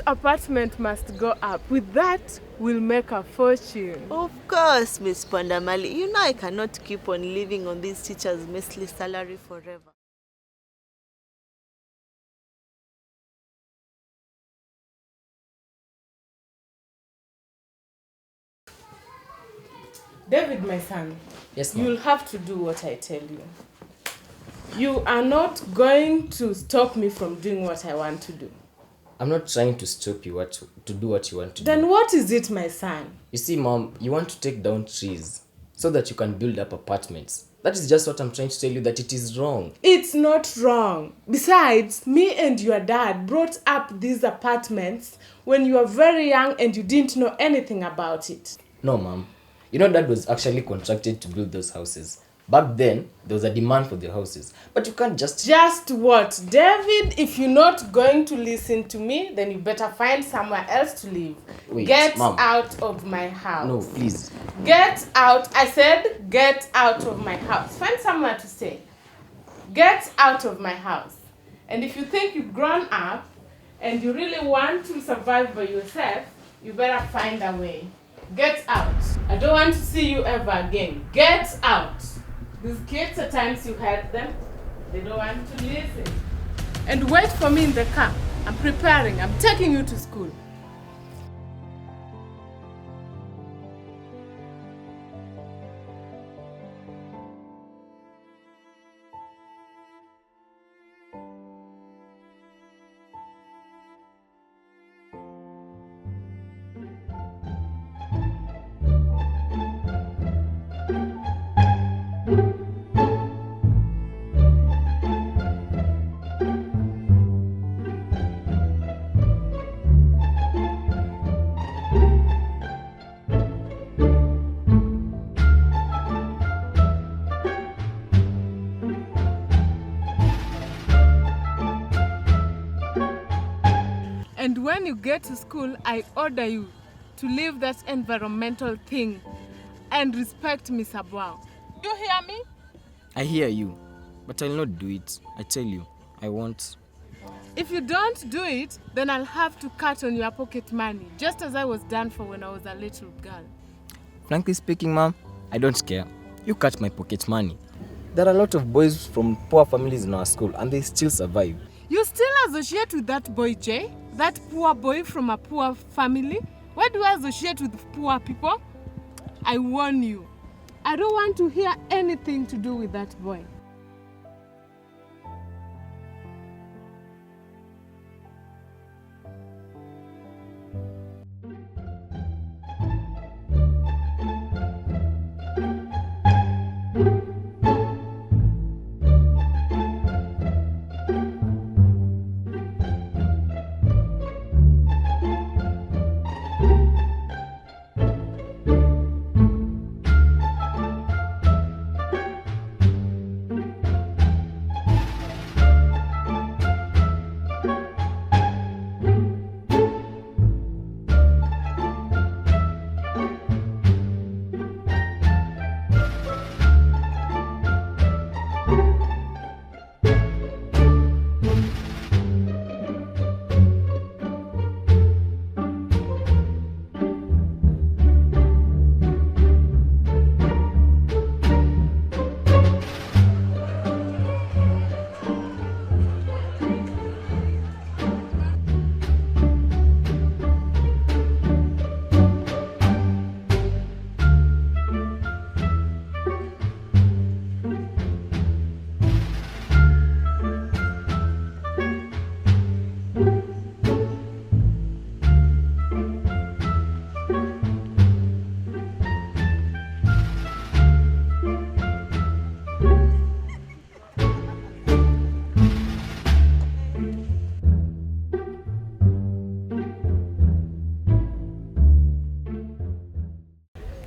apartment must go up. With that, we'll make a fortune. Of course, Miss Pandamali. You know I cannot keep on living on this teacher's measly salary forever. David, my son. Yes, ma'am. You'll have to do what I tell you. You are not going to stop me from doing what I want to do. I'm not trying to stop you to do what you want to do. Then what is it, my son? You see, Mom, you want to take down trees so that you can build up apartments. That is just what I'm trying to tell you, that it is wrong. It's not wrong. Besides, me and your dad brought up these apartments when you were very young and you didn't know anything about it. No, Mom. You know, Dad was actually contracted to build those houses. Back then, there was a demand for the houses. But you can't just... Just what? David, if you're not going to listen to me, then you better find somewhere else to live. Wait, get Mom. out of my house. No, please. Get out. I said get out of my house. Find somewhere to stay. Get out of my house. And if you think you've grown up and you really want to survive by yourself, you better find a way. Get out. I don't want to see you ever again. Get out. These kids, at times you help them, they don't want to listen. And wait for me in the car. I'm preparing. I'm taking you to school. And when you get to school, I order you to leave that environmental thing and respect Miss Abwao. You hear me? I hear you, but I'll not do it. I tell you, I won't. If you don't do it, then I'll have to cut on your pocket money, just as I was done for when I was a little girl. Frankly speaking, Mom, I don't care. You cut my pocket money. There are a lot of boys from poor families in our school, and they still survive. You still associate with that boy, Jay? That poor boy from a poor family? Why do I associate with poor people? I warn you, I don't want to hear anything to do with that boy.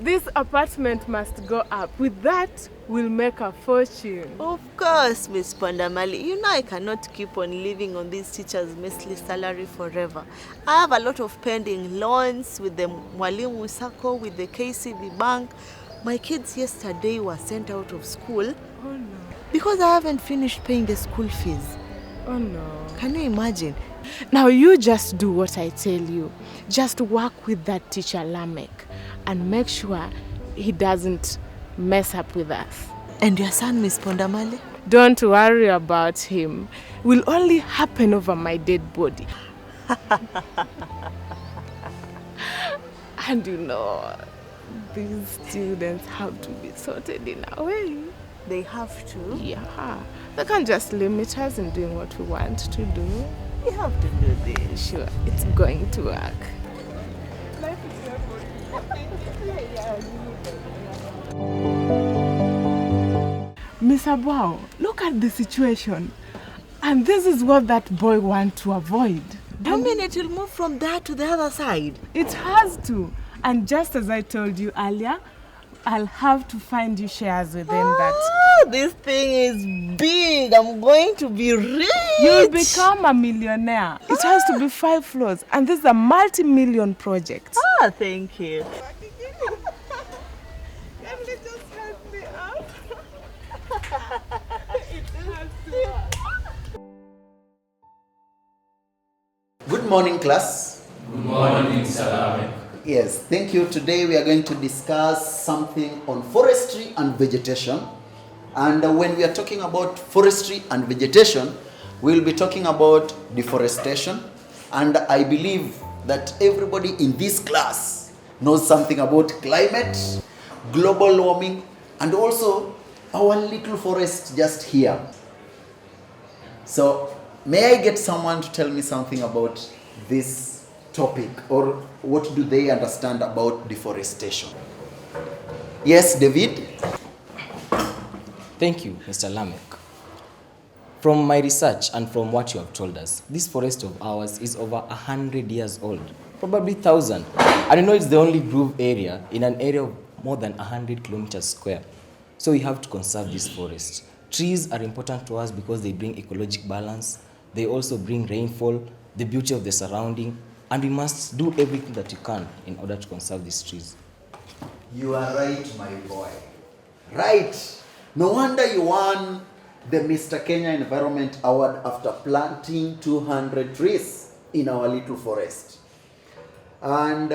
This apartment must go up. With that, we'll make a fortune. Of course, Miss Pandamali. You know I cannot keep on living on this teacher's measly salary forever. I have a lot of pending loans with the Mwalimu Sacco, with the KCB Bank. My kids yesterday were sent out of school because I haven't finished paying the school fees. Oh no. Can you imagine? Now you just do what I tell you. Just work with that teacher Lamek and make sure he doesn't mess up with us. And your son, Miss Pondamali? Don't worry about him. Will only happen over my dead body. And you know, these students have to be sorted in a way. They have to? Yeah. They can't just limit us in doing what we want to do. We have to do this. Sure, it's going to work. Miss Abwao, look at the situation. And this is what that boy wants to avoid. Do you mean it will move from there to the other side? It has to. And just as I told you earlier, I'll have to find you shares within that. This thing is big. I'm going to be rich. You'll become a millionaire. It has to be 5 floors. And this is a multi-million project. Thank you. Can you just help me out? Good morning, class. Good morning, Salame. Yes, thank you. Today we are going to discuss something on forestry and vegetation. And when we are talking about forestry and vegetation, we'll be talking about deforestation. And I believe that everybody in this class knows something about climate, global warming, and also our little forest just here. So, may I get someone to tell me something about this topic, or what do they understand about deforestation? Yes, David? Thank you, Mr. Lamek. From my research and from what you have told us, this forest of ours is over 100 years old, probably 1,000. And you know it's the only grove area in an area of more than 100 kilometers square. So we have to conserve this forest. Trees are important to us because they bring ecologic balance. They also bring rainfall, the beauty of the surrounding, and we must do everything that you can in order to conserve these trees. You are right, my boy. Right. No wonder you won the Mr. Kenya Environment Award after planting 200 trees in our little forest. And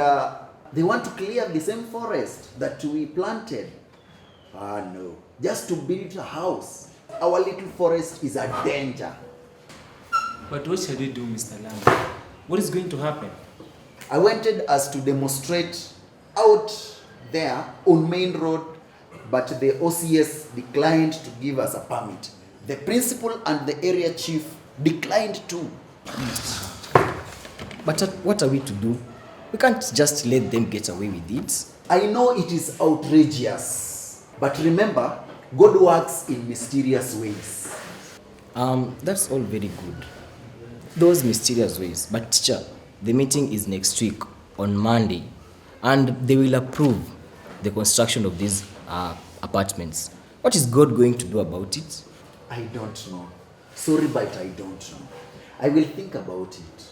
they want to clear the same forest that we planted. No. Just to build a house. Our little forest is a danger. But what shall we do, Mr. Lam? What is going to happen? I wanted us to demonstrate out there on Main Road, but the OCS declined to give us a permit. The principal and the area chief declined too. But what are we to do? We can't just let them get away with it. I know it is outrageous, but remember, God works in mysterious ways. That's all very good. Those mysterious ways. But teacher, the meeting is next week on Monday, and they will approve the construction of these apartments. What is God going to do about it? I don't know. Sorry, but I don't know. I will think about it.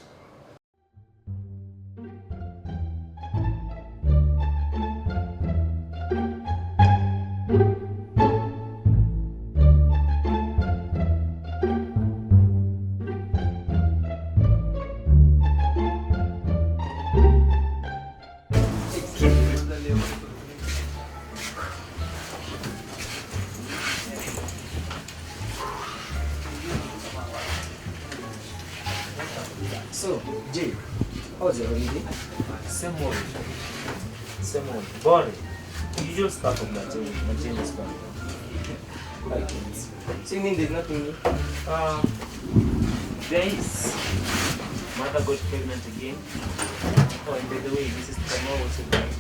So, Jay, how was your holiday? Same old. Same old. Boring. Usual stuff of Nachaja's family. So you mean there's nothing new? There is. Mother got pregnant again. Oh, and by the way, Mrs. Tama also died.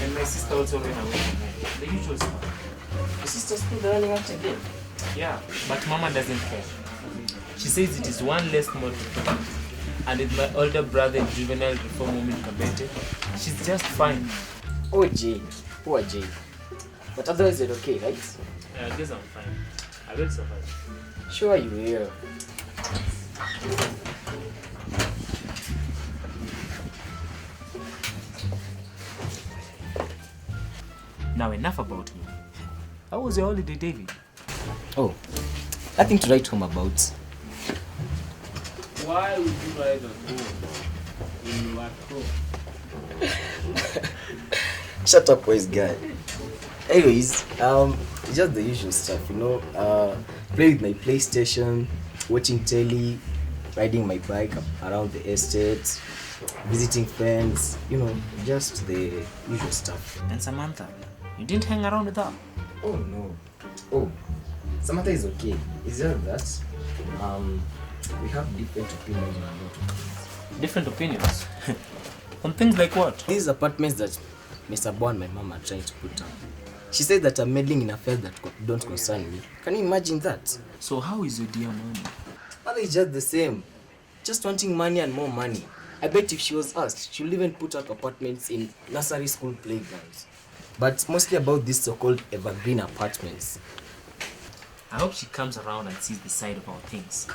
And my sister also ran away from home. The usual stuff. Your sister's still running out again? Yeah, but Mama doesn't care. She says it is one less more to do. And with my older brother, juvenile reform woman Kabete, she's just fine. Oh, Jay. Poor Jay. But otherwise you're okay, right? Yeah, I guess I'm fine. I will survive. Sure you will. Now enough about me. How was your holiday, David? Oh, nothing to write home about. Why would you rather go when you are at home? Shut up, boys, guy. Anyways, it's just the usual stuff, you know. Play with my PlayStation, watching telly, riding my bike around the estate, visiting friends, you know, just the usual stuff. And Samantha, you didn't hang around with her? Oh no. Oh, Samantha is okay. It's just that we have different opinions on a lot of things. Different opinions? On things like what? These apartments that Mr. Bo and my mom are trying to put up. She said that I'm meddling in affairs that don't concern me. Can you imagine that? So how is your dear mommy? Mother is just the same. Just wanting money and more money. I bet if she was asked, she'll even put up apartments in nursery school playgrounds. But mostly about these so-called Evergreen apartments. I hope she comes around and sees the side of our things.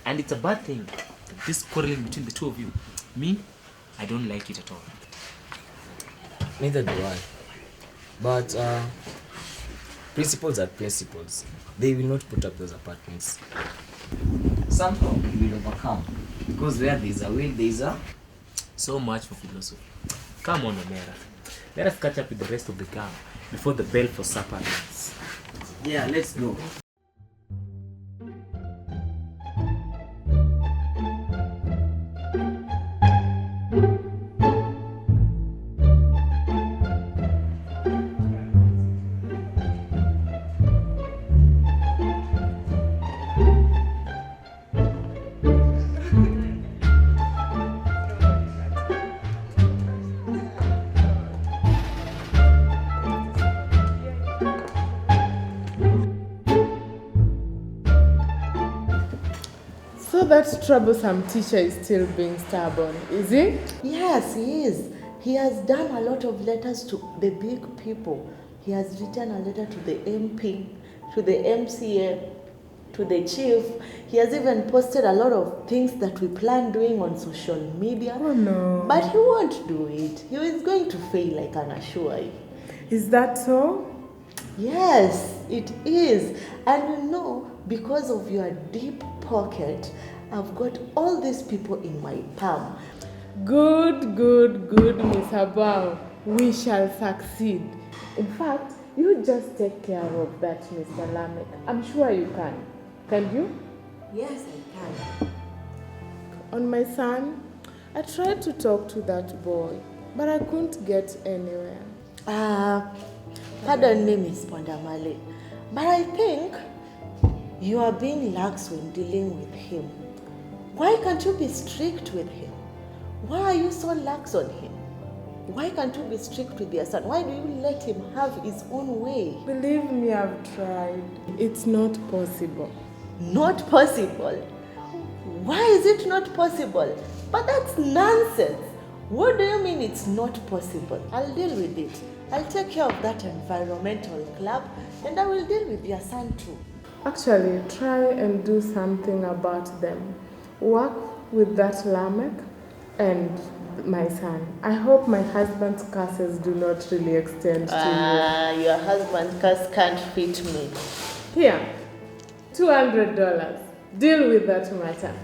And it's a bad thing, this quarreling between the two of you. Me, I don't like it at all. Neither do I. But principles are principles. They will not put up those apartments. Somehow we will overcome. Because where there is a will, there is a... So much for philosophy. Come on, Omera. Let us catch up with the rest of the gang before the bell for supper rings. Yeah, let's go. So that troublesome teacher is still being stubborn, is he? Yes, he is. He has done a lot of letters to the big people. He has written a letter to the MP, to the MCA, to the chief. He has even posted a lot of things that we plan doing on social media. Oh no. But he won't do it. He is going to fail, I can assure you. Is that so? Yes, it is. And you know, because of your deep pocket, I've got all these people in my palm. Good, Miss Abao. We shall succeed. In fact, you just take care of that, Mr. Lamek. I'm sure you can. Can you? Yes, I can. On my son, I tried to talk to that boy, but I couldn't get anywhere. Pardon me, Miss Pondamale, but I think you are being lax when dealing with him. Why can't you be strict with him? Why are you so lax on him? Why can't you be strict with your son? Why do you let him have his own way? Believe me, I've tried. It's not possible. Not possible? Why is it not possible? But that's nonsense. What do you mean it's not possible? I'll deal with it. I'll take care of that environmental club and I will deal with your son too. Actually, try and do something about them. Work with that Lamek and my son. I hope my husband's curses do not really extend to Your husband's curse can't fit me. you. Here, $200. Deal with that matter.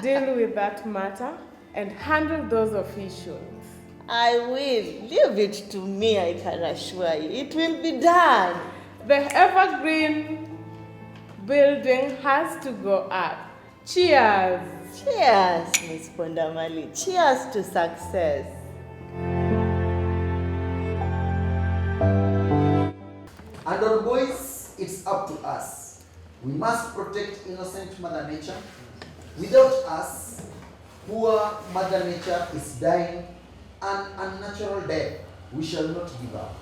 Deal with that matter and handle those officials. I will. Leave it to me, I can assure you. It will be done. The Evergreen building has to go up. Cheers! Cheers, Miss Pondamali. Cheers to success. And on boys, it's up to us. We must protect innocent Mother Nature. Without us, poor Mother Nature is dying an unnatural death. We shall not give up.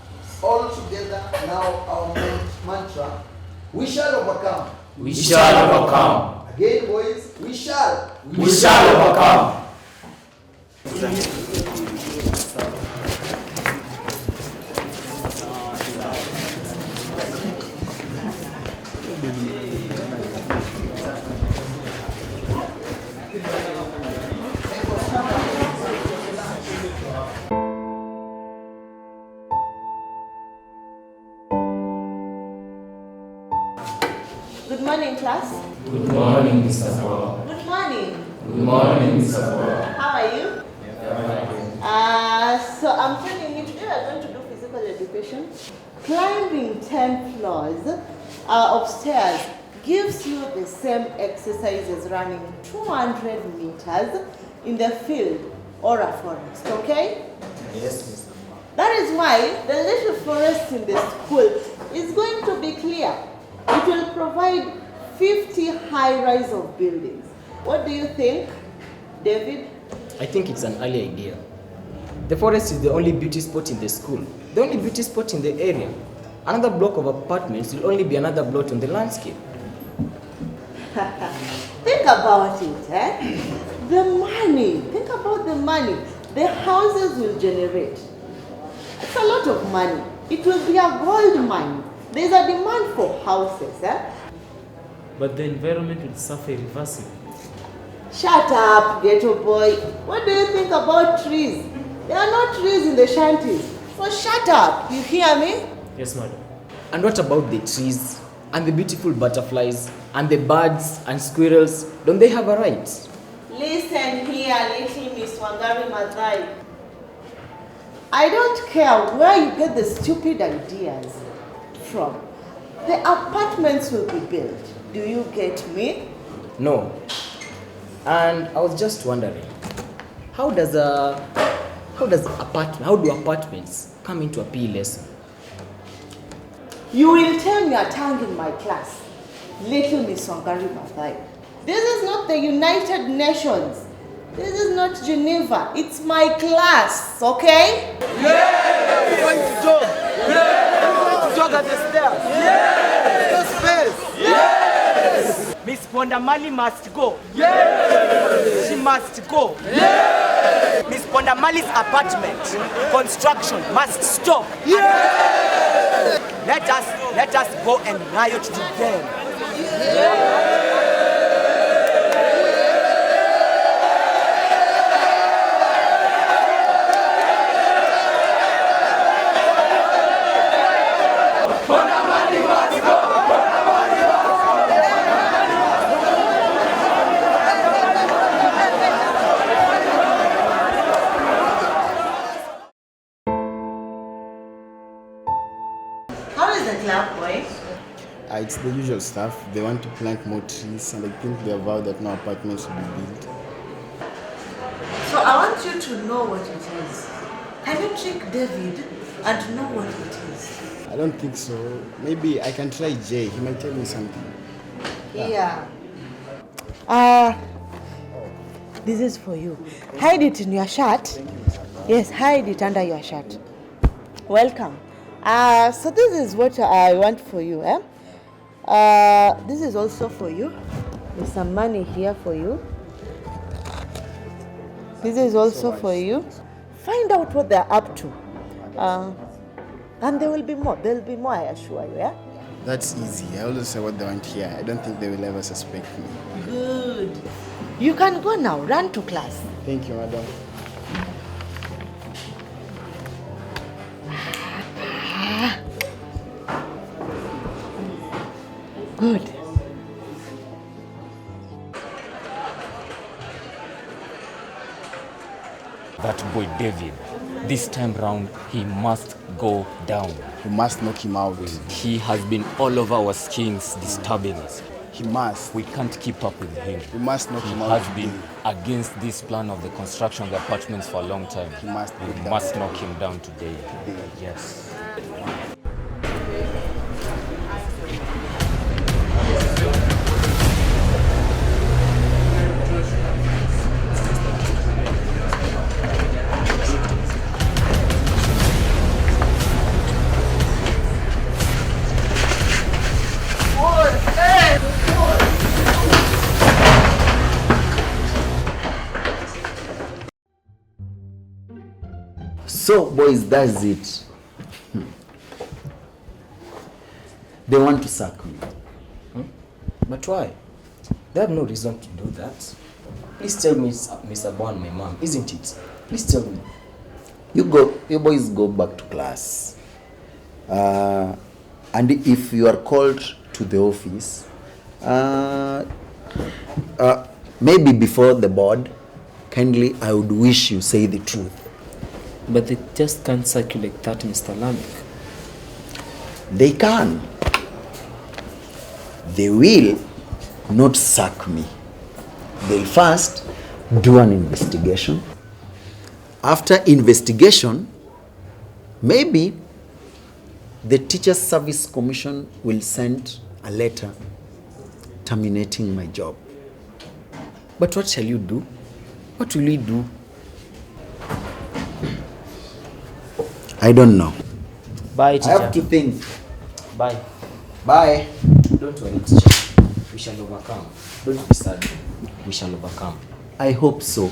All together now our mantra, we shall overcome. We shall overcome. Again boys, we shall. We shall overcome. Good morning, class. Good morning, Mr. Paul. Good morning. Good morning, Mr. Paul. How are you? So I'm telling you, today we are going to do physical education. Climbing 10 floors upstairs gives you the same exercise as running 200 meters in the field or a forest, okay? Yes, Mr. That is why the little forest in the school is going to be clear. It will provide 50 high-rise of buildings. What do you think, David? I think it's an early idea. The forest is the only beauty spot in the school, the only beauty spot in the area. Another block of apartments will only be another blot on the landscape. Think about it, eh? The money, think about the money the houses will generate. It's a lot of money. It will be a gold mine. There's a demand for houses, eh? But the environment will suffer irreversibly. Shut up, ghetto boy. What do you think about trees? There are no trees in the shanties. So shut up, you hear me? Yes, madam. And what about the trees and the beautiful butterflies and the birds and squirrels? Don't they have a right? Listen here, little Miss Wangari Maathai. I don't care where you get the stupid ideas from. The apartments will be built. Do you get me? No. And I was just wondering, how do apartments come into a PE lesson? You will tame your tongue in my class, little Miss Wangari Maathai. This is not the United Nations. This is not Geneva. It's my class, okay? Yeah! We're going to jog. Yeah! We're going to jog at the stairs. Yeah! No space. Yes! Miss Pondamali must go. Yes! She must go. Yes! Miss Pondamali's apartment construction must stop. Yes! Let us go and riot to them. Yes! How is the club, boy? It's the usual stuff. They want to plant more trees, and I think they have vowed that no apartments will be built. So I want you to know what it is. Can you trick David and know what it is? I don't think so. Maybe I can try Jay. He might tell me something. Yeah. This is for you. Hide it in your shirt. Yes, hide it under your shirt. Welcome. So this is what I want for you, eh? This is also for you. There's some money here for you. This is also for you. Find out what they're up to. And there will be more. There will be more, I assure you, yeah? That's easy. I always say what they want here. I don't think they will ever suspect me. Good. You can go now. Run to class. Thank you, madam. Good. That boy David, this time round, he must go down. We must knock him out. He has been all over our skins, disturbing us. He must. We can't keep up with him. We must knock him out. He has been against this plan of the construction of the apartments for a long time. We must knock him down today. Yes. So, boys, that's it. They want to sack me. But why? They have no reason to do that. Please tell me, Miss Abo and my mom, isn't it? Please tell me. You boys go back to class. And if you are called to the office, Maybe before the board, kindly, I would wish you say the truth. But they just can't circulate that, Mr. Lamek. They can. They will not sack me. They'll first do an investigation. After investigation, maybe the Teachers Service Commission will send a letter terminating my job. But what shall you do? What will we do? I don't know. Bye, teacher. I have to think. Bye. Bye. Don't worry, teacher. We shall overcome. Don't be sad. We shall overcome. I hope so.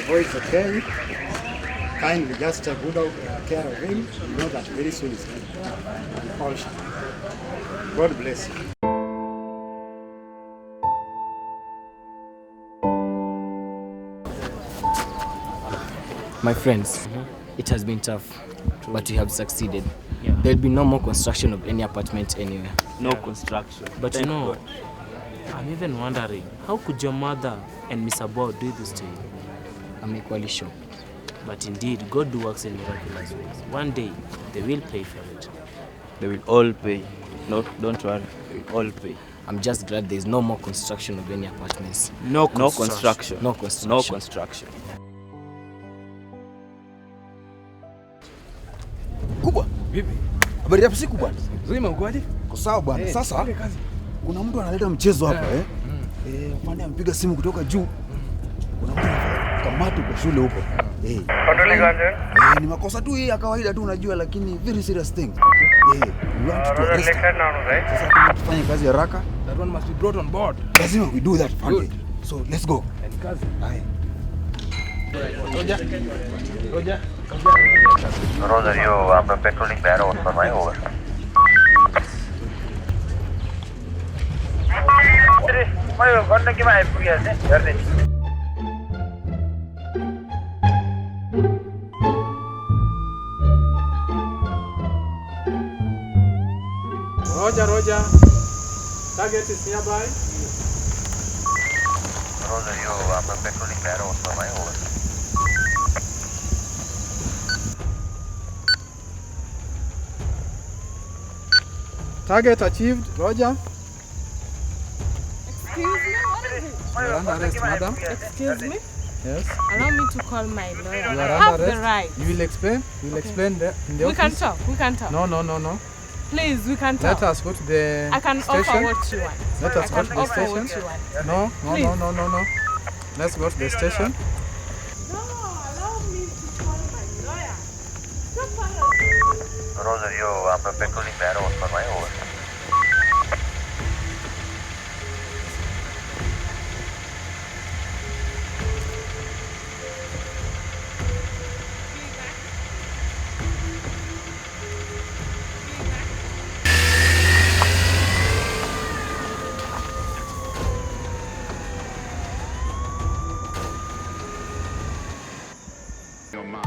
Voice okay. Kindly just take good care of him. You know that very soon is coming. All shall. God bless you. My friends, it has been tough, but we have succeeded. Yeah. There'll be no more construction of any apartment anywhere. No construction. But Thank you know, God. I'm even wondering, how could your mother and Mr. Bo do this to you? I'm equally sure. But indeed, God works in miraculous ways. One day, they will pay for it. They will all pay. No, don't worry. They will all pay. I'm just glad there's no more construction of any apartments. No construction. No construction. No construction. Kubwa. Vipi? Habari ya siku bwana. Zima ukoaje? Kwa sawa bwana. Sasa kuna mtu analeta mchezo hapa mfano ampiga simu kutoka juu. Kuna mtu kamata kwa shule huko. Ni makosa tu hii ya kawaida tu unajua, lakini very serious thing. You want to Sasa tufanye kazi haraka. That one must be brought on board. Lazima we do that Fande. So let's go. And kazi. Aye. Roger. Roger, you are patrolling the road for my over. Roger. Target is nearby. Roger, you are patrolling the road for my over. Target achieved. Roger. Excuse me, what is it? You are under arrest, madam. Excuse me? Yes. Allow me to call my lawyer. You I are have under the arrest. right. You will explain. We will explain in the We can office. talk. We can talk. No. Please, we can talk. Let us go to the I can station. offer what you want. Let us go to the offer station. what you want. No. Please. No. Let's go to the station. No, allow me to call my lawyer. Roger, you are patrolling the road for my over. Your mind.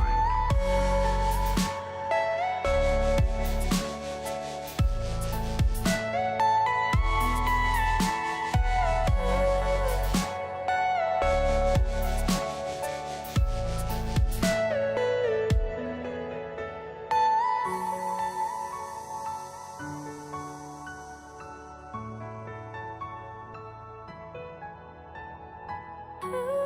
Ooh.